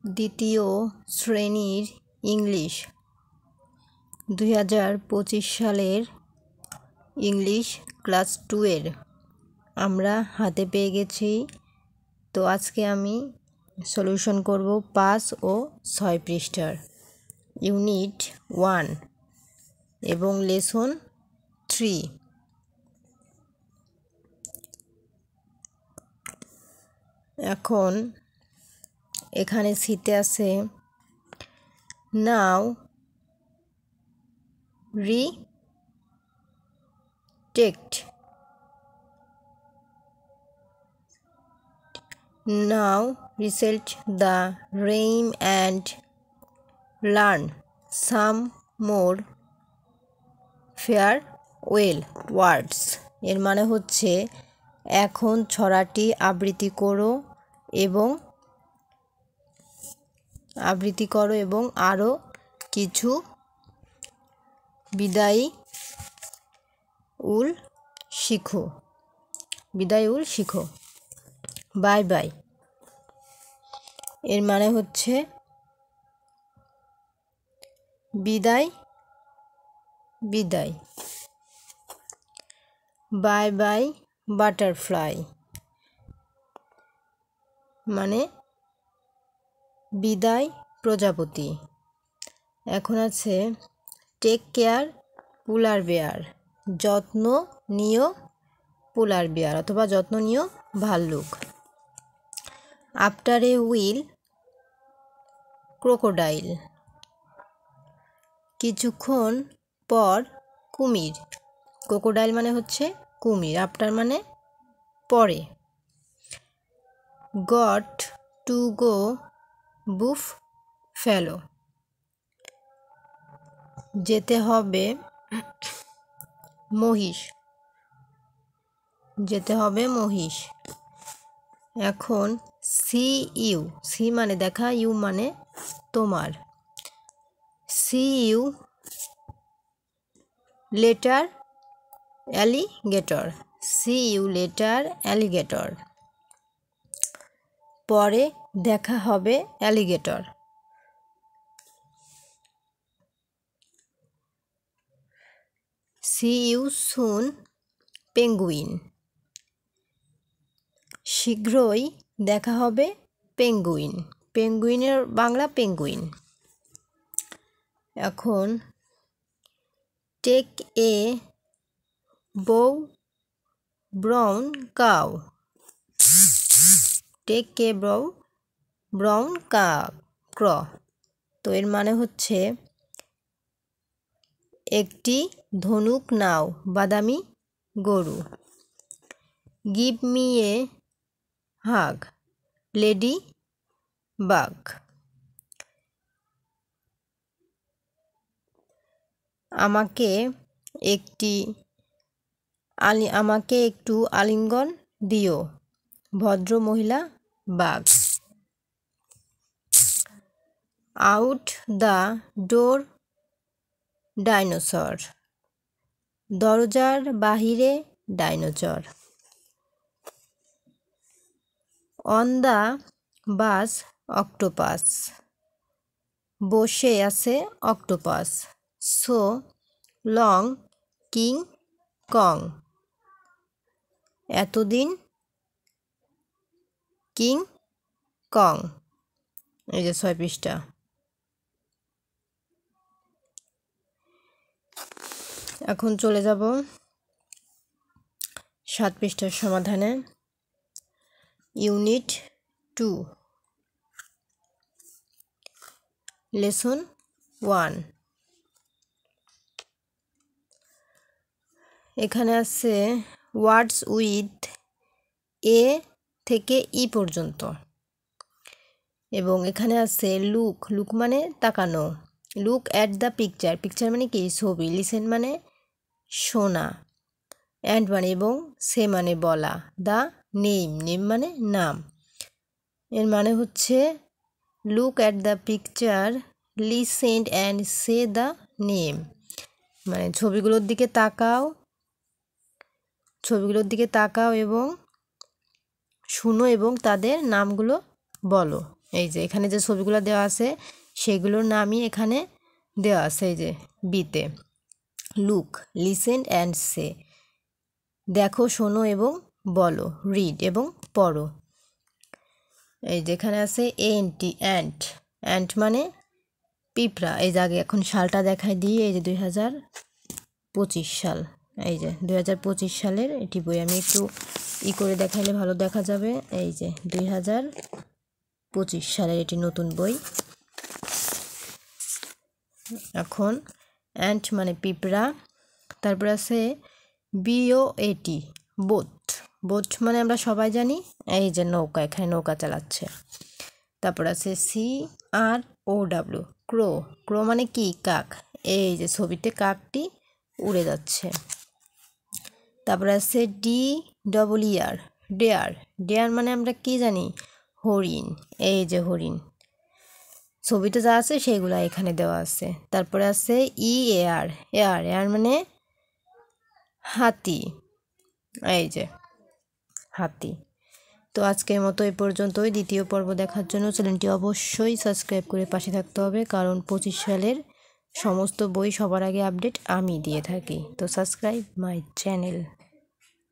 দ্বিতীয় শ্রেণীর ইংলিশ 2025 সালের ইংলিশ ক্লাস 2 এর আমরা হাতে পেয়ে গেছি। তো আজকে আমি সলিউশন করব 5 ও 6 পৃষ্ঠার ইউনিট 1 এবং লেসন 3। এখন এখানে সিতে আছে নাও রিটেক্ট, now recite the rhyme and learn some more farewell words। এর মানে হচ্ছে এখন ছড়াটি আবৃত্তি করো এবং আরও কিছু বিদায়ী উল শিখো। বাই বাই এর মানে হচ্ছে বিদায়। বাই বাই বাটারফ্লাই মানে বিদায় প্রজাপতি। এখন আছে টেক কেয়ার পোলার বেয়ার, যত্ন নিও পোলার বেয়ার অথবা যত্ন নিও ভাল্লুক। আফটার এ হুইল ক্রোকোডাইল, কিছুক্ষণ পর কুমির। ক্রোকোডাইল মানে হচ্ছে কুমির, আফটার মানে পরে। গট টু গো বুফ ফেলো, যেতে হবে মহিষ। এখন সি মানে দেখা, ইউ মানে তোমার। সি ইউ লেটার অ্যালিগেটর, পরে দেখা হবে alligator. See you soon penguin, শীঘ্রই দেখা হবে পেঙ্গুইন। পেঙ্গুইনের বাংলা পেঙ্গুইন। এখন take a bow brown cow, ক্র। তো এর মানে হচ্ছে একটি ধনুক নাও বাদামি গরু। Give me a hug ladybug, আমাকে একটু আলিঙ্গন দিও ভদ্র মহিলা বাঘ। আউট দ্য ডোর ডাইনোসর, দরজার বাহিরে dinosaur. On the bus octopus, বসে আছে octopus. So long King Kong, এতদিন কিং কং। এই যে 6 পৃষ্ঠা। এখন চলে যাব 7 পৃষ্ঠার সমাধানে। Unit 2 lesson 1। এখানে আছে ওয়ার্ডস উইথ এ থেকে ই পর্যন্ত, এবং এখানে আছে লুক মানে তাকানো। লুক অ্যাট দ্য পিকচার মানে কি ছবি। লিসেন মানে শোনা। অ্যান্ড মানে এবং, সে মানে বলা। দ্য নেম মানে নাম। এর মানে হচ্ছে look at the picture, listen and say the name, মানে ছবিগুলোর দিকে তাকাও এবং শুনো এবং তাদের নামগুলো বলো। এই যে এখানে যে ছবিগুলো দেওয়া আছে সেগুলোর নামই এখানে দেওয়া আছে। এই যে বিতে লুক, লিসেন অ্যান্ড সে, দেখো, শোনো এবং বলো, রিড এবং পড়ো। এই যেখানে আছে এনটি, অ্যান্ট, অ্যান্ট মানে পিঁপড়া। এই যে আগে এখন সালটা দেখাই দিই, এই যে 2025 সাল, এই যে 2025 সালের এটি বই। আমি একটু করে দেখাইলে ভালো দেখা যাবে। এই যে 2025 সালের এটি নতুন বই। এখন অ্যান্ট মানে পিঁপড়া, তারপর আছে বিওএটি, বোট, বোট মানে আমরা সবাই জানি এই যে নৌকা, এখানে নৌকা চালাচ্ছে। তারপর আছে CROW, ক্রো, ক্রো মানে কি কাক, এই যে ছবিতে কাকটি উড়ে যাচ্ছে। তারপর আছে DEER, ডেয়ার, ডেয়ার মানে আমরা কি জানি হরিণ, এই যে হরিণ, ছবিতে যা আছে সেগুলো এখানে দেওয়া আছে। তারপরে আছে EAR, এয়ার, এয়ার মানে হাতি, এই যে হাতি। তো আজকের মতো এই পর্যন্তই। দ্বিতীয় পর্ব দেখার জন্য চ্যানেলটি অবশ্যই সাবস্ক্রাইব করে পাশে থাকতে হবে, কারণ 25 সালের সমস্ত বই সবার আগে আপডেট আমি দিয়ে থাকি। তো সাবস্ক্রাইব মাই চ্যানেল।